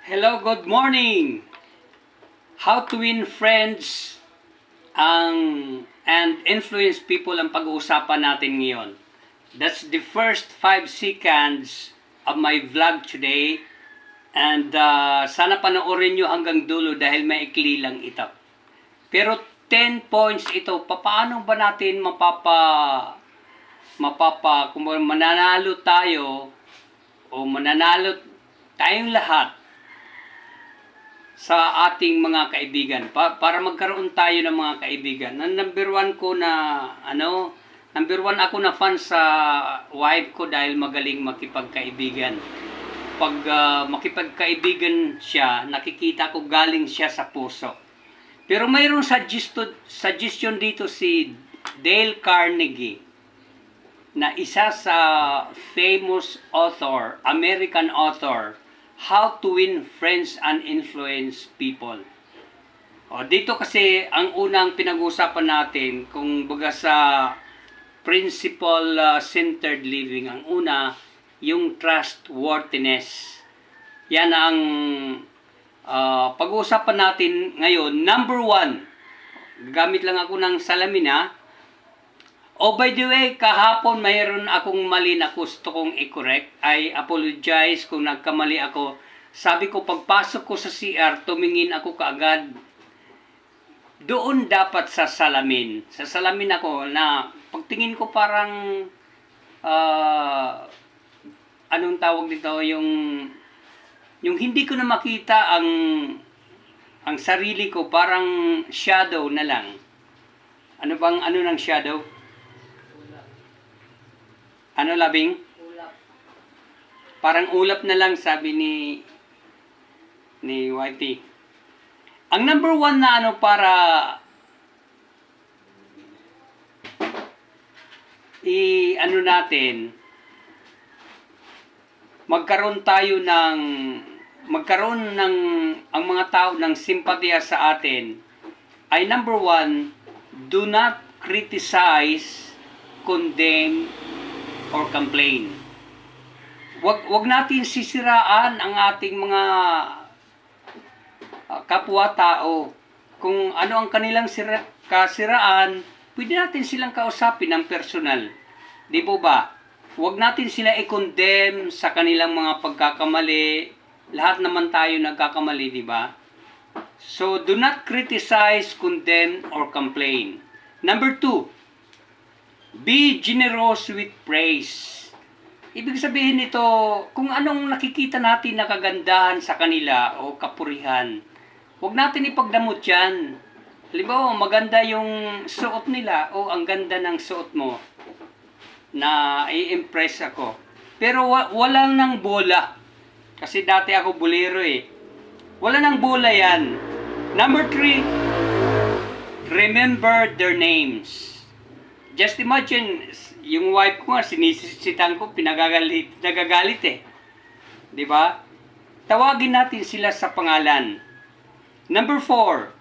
Hello, good morning! How to win friends and influence people ang pag-uusapan natin ngayon. That's the first 5 seconds of my vlog today. And sana panoorin nyo hanggang dulo dahil maikli lang ito. Pero 10 points ito, paano ba natin kung mananalo tayo o mananalo tayong lahat sa ating mga kaibigan para magkaroon tayo ng mga kaibigan. Number one ako na fan sa wife ko dahil magaling makipagkaibigan. Pag makipagkaibigan siya, nakikita ko galing siya sa puso. Pero mayroong suggestion dito si Dale Carnegie na isa sa famous author, American author, How to Win Friends and Influence People. Dito kasi ang unang pinag-uusapan natin kung baga sa principle-centered living. Ang una, yung trustworthiness. Yan ang pag-uusapan natin ngayon. Number 1, gamit lang ako ng salamin . By the way, kahapon mayroon akong mali na gusto kong i-correct. I apologize kung nagkamali ako. Sabi ko, pagpasok ko sa CR, tumingin ako kaagad. Doon dapat sa salamin. Sa salamin ako na pagtingin ko parang, anong tawag dito, yung hindi ko na makita ang sarili ko, parang shadow na lang. Ano ng shadow? Ano, labing? Ulap. Parang ulap na lang, sabi ni Whitey. Ang number 1 na para natin, magkaroon ng ang mga tao ng simpatiya sa atin ay number 1, do not criticize, condemn, or complain. Wag natin sisiraan ang ating mga kapwa-tao. Kung ano ang kanilang kasiraan, pwede natin silang kausapin ng personal. Di po ba? Wag natin sila i-condemn sa kanilang mga pagkakamali. Lahat naman tayo nagkakamali, di ba? So, do not criticize, condemn, or complain. Number 2, be generous with praise. Ibig sabihin nito, kung anong nakikita natin na kagandahan sa kanila o kapurihan, huwag natin ipagdamot yan. Halimbawa, maganda yung suot nila o ang ganda ng suot mo na i-impress ako. Pero walang nang bola. Kasi dati ako bolero . Wala nang bola yan. Number 3, remember their names. Just imagine, yung wife ko nga, sinisisitan ko, nagagalit . Di ba? Tawagin natin sila sa pangalan. Number 4,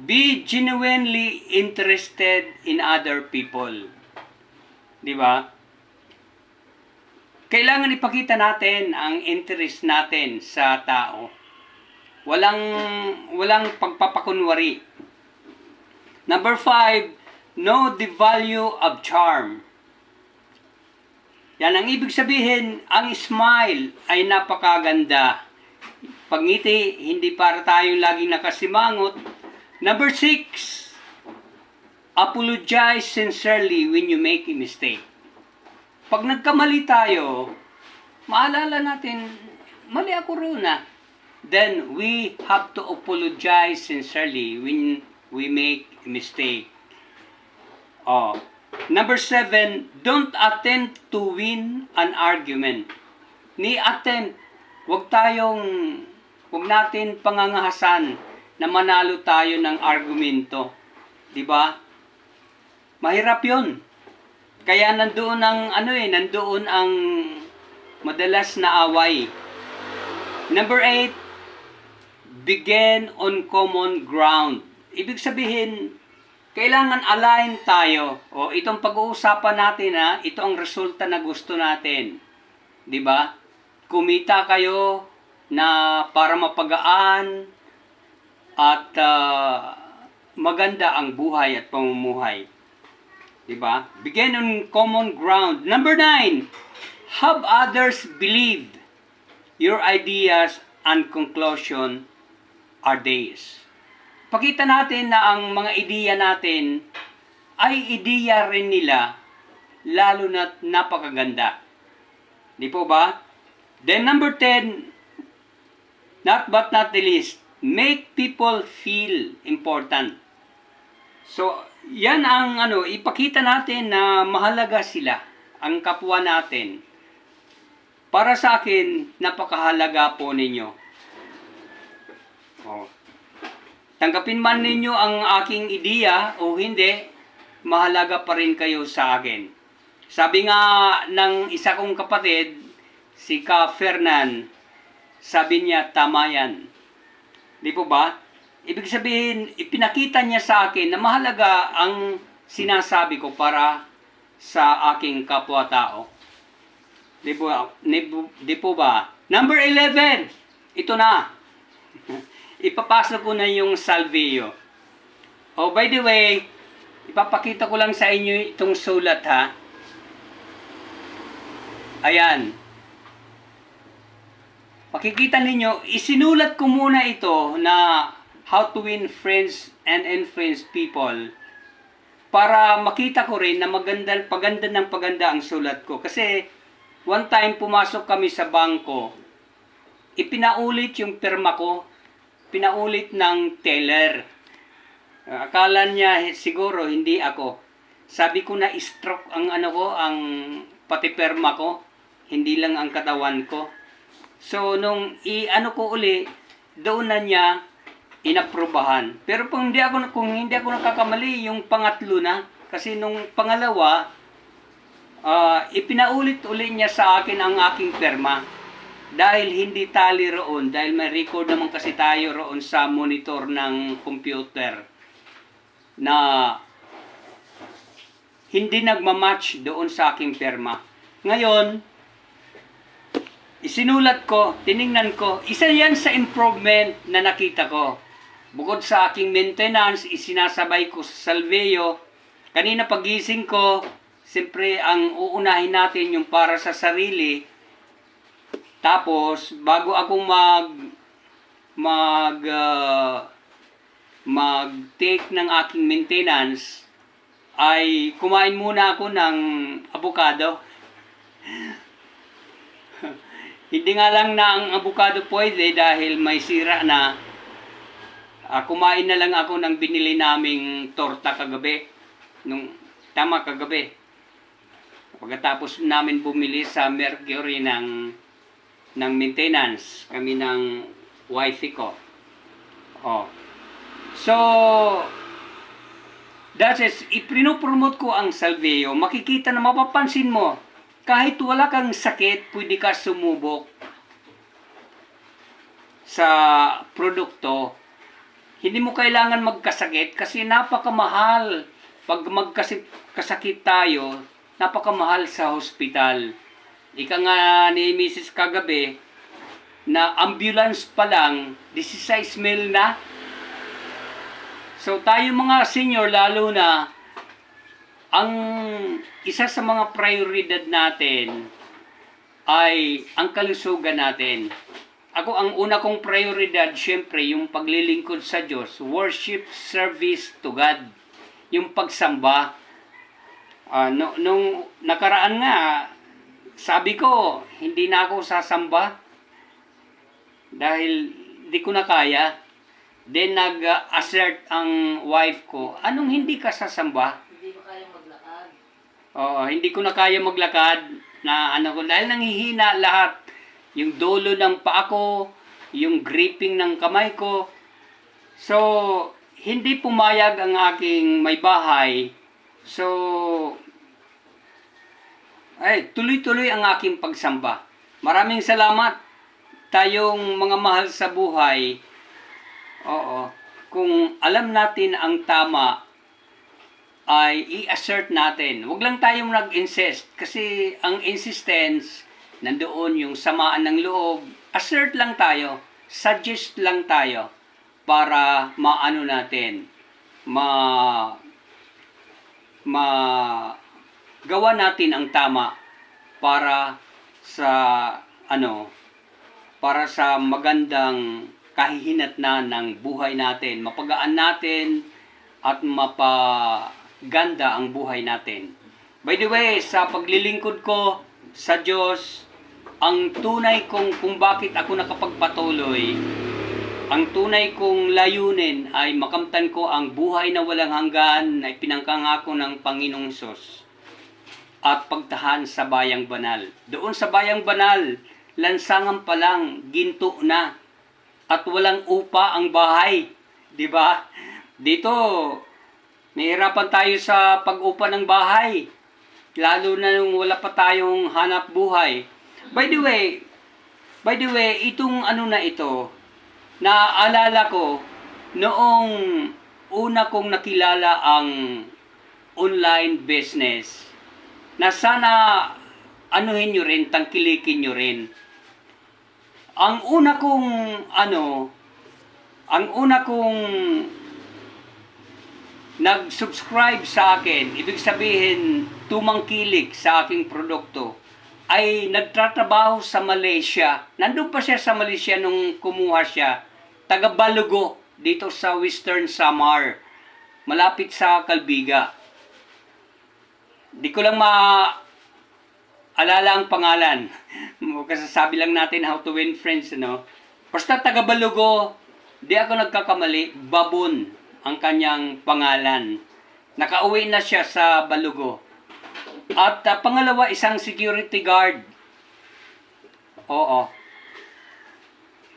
be genuinely interested in other people. Di ba? Kailangan ipakita natin ang interest natin sa tao. Walang pagpapakunwari. Number 5, know the value of charm. Yan ang ibig sabihin, ang smile ay napakaganda. Pagngiti, hindi para tayong laging nakasimangot. Number 6, apologize sincerely when you make a mistake. Pag nagkamali tayo, maalala natin, mali ako rin . Then we have to apologize sincerely when we make a mistake. Number 7, don't attempt to win an argument. Huwag natin pangangahasan na manalo tayo ng argumento. Di ba? Mahirap 'yun. Kaya nandoon ang madalas na away. Number 8, begin on common ground. Ibig sabihin, kailangan align tayo. Itong pag-uusapan natin ito ang resulta na gusto natin. 'Di ba? Kumita kayo, na para mapagaan at maganda ang buhay at pamumuhay. Diba? Begin on common ground. Number 9, have others believe your ideas and conclusion are theirs. Pakita natin na ang mga ideya natin ay ideya rin nila, lalo na napakaganda. Di po ba? Then number 10, not but not the least, make people feel important. So, yan ang ipakita natin na mahalaga sila, ang kapwa natin. Para sa akin, napakahalaga po ninyo. Oh. Tanggapin man ninyo ang aking ideya o hindi, mahalaga pa rin kayo sa akin. Sabi nga ng isa kong kapatid, si Ka Fernan, sabi niya, tama yan. Di po ba? Ibig sabihin, ipinakita niya sa akin na mahalaga ang sinasabi ko para sa aking kapwa-tao. Di po ba? Number 11, ito na. Ipapasok ko na yung salveo. Oh, by the way, ipapakita ko lang sa inyo itong sulat, ha. Ayan. Makikita ninyo, isinulat ko muna ito na how to win friends and influence people para makita ko rin na paganda ang sulat ko. Kasi one time pumasok kami sa bangko, ipinaulit yung pirma ko, pinaulit ng teller. Akala niya siguro hindi ako. Sabi ko na stroke ang ang pati pirma ko, hindi lang ang katawan ko. So nung ko uli, doon na niya inaprubahan. Pero kung hindi ako nakakamali, yung pangatlo na, kasi nung pangalawa, ipinaulit-uli niya sa akin ang aking pirma. Dahil hindi tali roon, dahil may record naman kasi tayo roon sa monitor ng computer na hindi nagmamatch doon sa aking pirma. Ngayon, isinulat ko, tiningnan ko, isa yan sa improvement na nakita ko. Bukod sa aking maintenance, isinasabay ko sa salveo. Kanina pagising ko, siyempre ang uunahin natin yung para sa sarili. Tapos, bago ako mag-take ng aking maintenance, ay kumain muna ako ng avocado. Hindi nga lang na ang avocado pwede dahil may sira na. Kumain na lang ako ng binili naming torta kagabi. Kagabi. Pagkatapos namin bumili sa Mercury ng maintenance, kami ng wifi ko. Oh. So, that is, ipinopromote ko ang salveo. Makikita na mapapansin mo, kahit wala kang sakit, pwede ka sumubok sa produkto. Hindi mo kailangan magkasakit kasi napakamahal. Pag magkasakit tayo, napakamahal sa hospital. Ika nga ni Mrs. kagabi, na ambulance pa lang, 16 mil na. So tayo mga senior, lalo na, ang isa sa mga prioridad natin ay ang kalusugan natin. Ang una kong prioridad, syempre, yung paglilingkod sa Diyos, worship, service to God, yung pagsamba. Nung nakaraan nga, sabi ko, hindi na ako sasamba dahil di ko na kaya. Then nag-assert ang wife ko, anong hindi ka sasamba? Hindi mo kayang maglakad. Oo, hindi ko na kaya maglakad na dahil nanghihina lahat. Yung dulo ng paa ko, yung gripping ng kamay ko. So, hindi pumayag ang aking may bahay. So, tuloy-tuloy ang aking pagsamba. Maraming salamat tayong mga mahal sa buhay. Oo. Kung alam natin ang tama, ay i-assert natin. Huwag lang tayong nag-insist. Kasi ang insistence, nandoon yung samaan ng loob, assert lang tayo, suggest lang tayo para maano natin, gawa natin ang tama para sa para sa magandang kahihinatnan ng buhay natin, mapagaan natin at mapaganda ang buhay natin. By the way, sa paglilingkod ko sa Diyos, ang tunay kung bakit ako nakapagpatuloy, ang tunay kong layunin ay makamtan ko ang buhay na walang hanggan na ipinangkangako ng Panginoong Hesus at pagtahan sa bayang banal. Doon sa bayang banal, lansangan pa lang, ginto na at walang upa ang bahay. Diba? Dito, nahihirapan tayo sa pag-upa ng bahay. Lalo na nung wala pa tayong hanap buhay. By the way, itong na ito, naaalala ko noong una kong nakilala ang online business na sana anuhin nyo rin, tangkilikin nyo rin. Ang una kong nag-subscribe sa akin, ibig sabihin tumangkilik sa aking produkto, ay nagtatrabaho sa Malaysia. Nandun pa siya sa Malaysia nung kumuha siya. Taga Balugo, dito sa Western Samar, malapit sa Calbiga. Di ko lang alala ang pangalan. Kasasabi lang natin how to win friends, Basta taga Balugo, di ako nagkakamali, Babon ang kanyang pangalan. Nakauwi na siya sa Balugo. At pangalawa, isang security guard. Oo.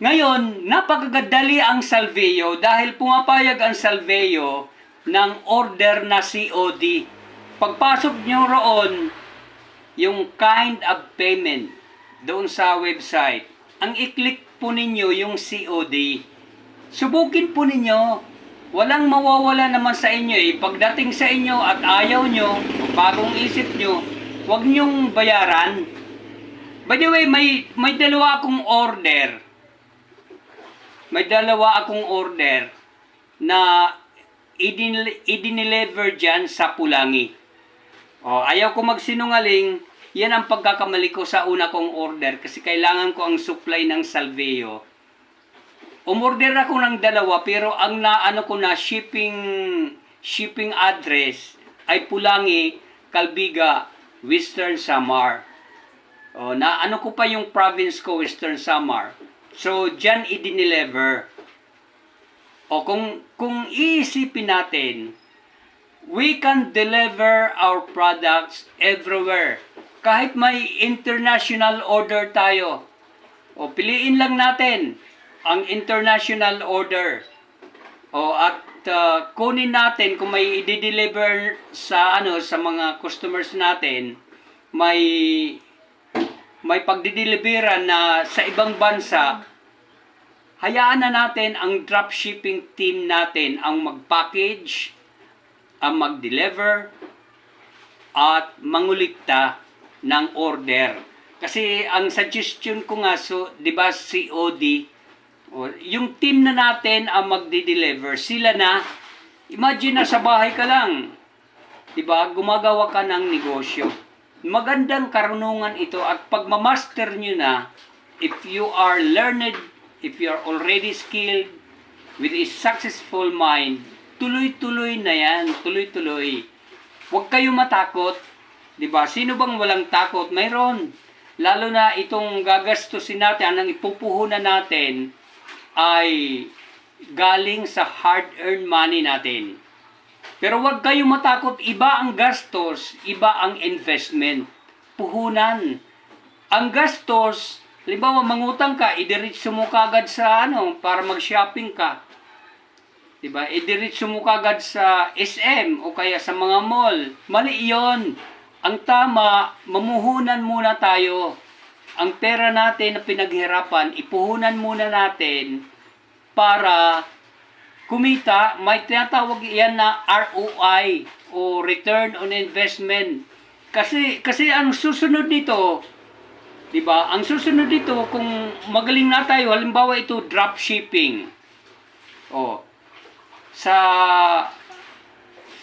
Ngayon, napakagadali ang Salveo dahil pumapayag ang Salveo ng order na COD. Pagpasok nyo roon, yung kind of payment doon sa website, ang i-click po ninyo yung COD. Subukin po ninyo. Walang mawawala naman sa inyo Pagdating sa inyo at ayaw nyo, bagong isip nyo, huwag nyong bayaran. By the way, may dalawa akong order. May dalawa akong order na i-deliver dyan sa Pulangi. Ayaw ko magsinungaling, yan ang pagkakamali ko sa una kong order kasi kailangan ko ang supply ng Salveo. Umorder ako ng dalawa pero ang shipping address ay Pulangi, Calbiga, Western Samar. Ko pa yung province ko, Western Samar. So, dyan i-deliver. Kung iisipin natin, we can deliver our products everywhere. Kahit may international order tayo. Piliin lang natin ang international order. At kunin natin kung may i-deliver sa mga customers natin, may pagdideliveran na sa ibang bansa, hayaan na natin ang dropshipping team natin ang mag-package, ang mag-deliver, at mangulikta ng order. Kasi ang suggestion ko nga, di ba COD, yung team na natin ang magdi-deliver, sila na, imagine na sa bahay ka lang, diba, gumagawa ka ng negosyo. Magandang karunungan ito at pag ma-master nyo na, if you are learned, if you are already skilled, with a successful mind, tuloy-tuloy na yan, tuloy-tuloy. Huwag kayo matakot, diba, sino bang walang takot? Mayroon. Lalo na itong gagastusin natin, anong ipupuhunan natin, ay galing sa hard-earned money natin. Pero huwag kayong matakot, iba ang gastos, iba ang investment. Puhunan. Ang gastos, halimbawa mangutang ka, idiretso mo kagad sa para mag-shopping ka. Diba? Idiretso mo kagad sa SM o kaya sa mga mall. Mali iyon. Ang tama, mamuhunan muna tayo. Ang pera natin na pinaghirapan, ipuhunan muna natin para kumita. May tinatawag yan na ROI o Return on Investment. Kasi ang susunod nito, 'Di ba? Ang susunod dito, kung magaling na tayo, halimbawa ito, drop shipping. Oh, sa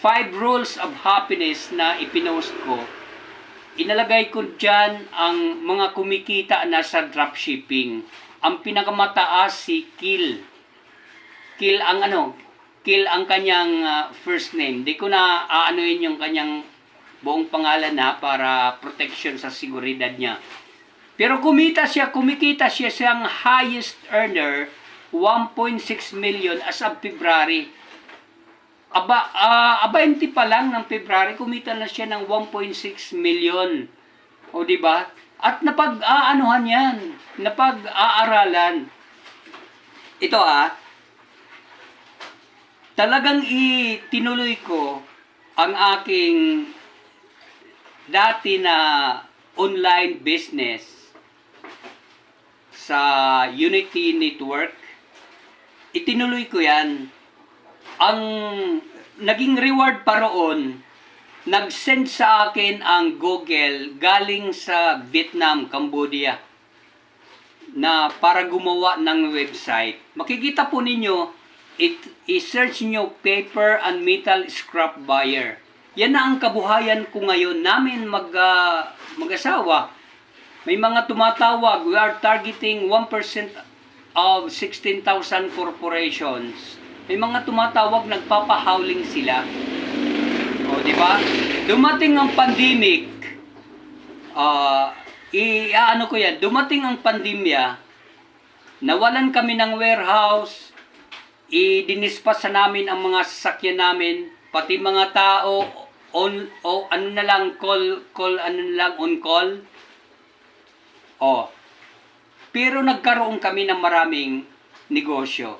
5 rules of happiness na ipinost ko, inalagay ko dyan ang mga kumikita na sa dropshipping. Ang pinakamataas si Kill. Kill ang Kill ang kanyang first name. Di ko na aanuin yung kanyang buong pangalan na para protection sa seguridad niya. Pero kumikita siya siyang highest earner, 1.6 million as of February. 20 pa lang ng February, kumita na siya ng 1.6 million. O, di ba? At napag-aanuhan yan, napag-aaralan. Ito talagang itinuloy ko ang aking dati na online business sa Unity Network. Itinuloy ko yan. Ang naging reward pa roon, nag-send sa akin ang Google galing sa Vietnam, Cambodia, na para gumawa ng website. Makikita po ninyo, i-search nyo paper and metal scrap buyer. Yan na ang kabuhayan ko ngayon namin mag-asawa. May mga tumatawag, we are targeting 1% of 16,000 corporations. May mga tumatawag, nagpapahowling sila. O, di ba? Dumating ang pandemic. Dumating ang pandemya. Nawalan kami ng warehouse. Dinispas namin ang mga sasakyan namin. Pati mga tao, on call. Pero nagkaroon kami ng maraming negosyo.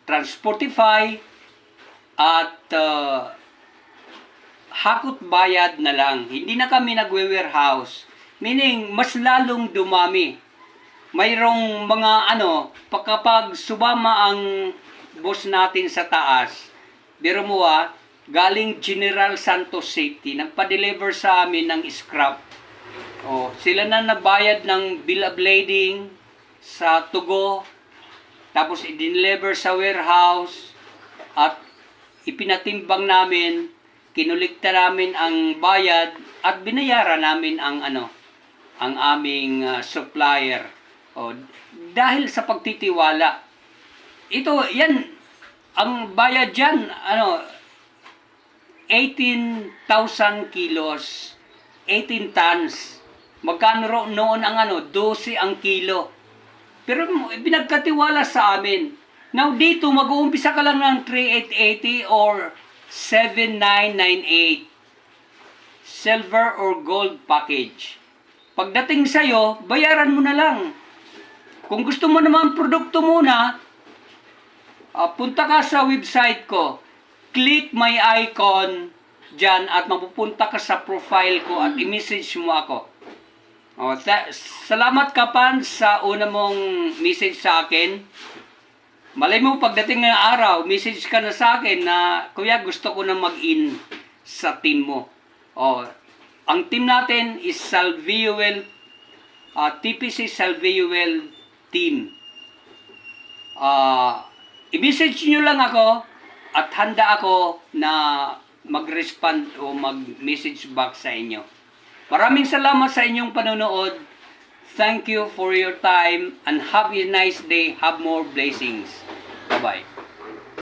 Transportify at hakot bayad na lang. Hindi na kami nagwe-warehouse. Meaning, mas lalong dumami. Mayroong mga kapag subama ang boss natin sa taas, biro mo galing General Santos City, nagpa-deliver sa amin ng scrap. Sila na nabayad ng bill of lading sa Tugo, tapos i-deliver sa warehouse at ipinatimbang namin, kinulikta namin ang bayad at binayaran namin ang aming supplier. Dahil sa pagtitiwala. Yan ang bayad diyan 18,000 kilos, 18 tons. Magkano noon ang 12 ang kilo. Pero binagkatiwala sa amin. Now dito, mag-uumpisa ka lang ng 3,880 or 7,998. Silver or gold package. Pagdating sa'yo, bayaran mo na lang. Kung gusto mo naman produkto muna, punta ka sa website ko. Click my icon dyan at mapupunta ka sa profile ko at i-message mo ako. Salamat Kapan sa una mong message sa akin. Malay mo pagdating ng araw, message ka na sa akin na, Kuya, gusto ko na mag-in sa team mo. Ang team natin is Salviuel, TPC Salviuel team. I-message nyo lang ako at handa ako na mag-respond o mag-message back sa inyo. Maraming salamat sa inyong panonood. Thank you for your time and have a nice day. Have more blessings. Bye-bye.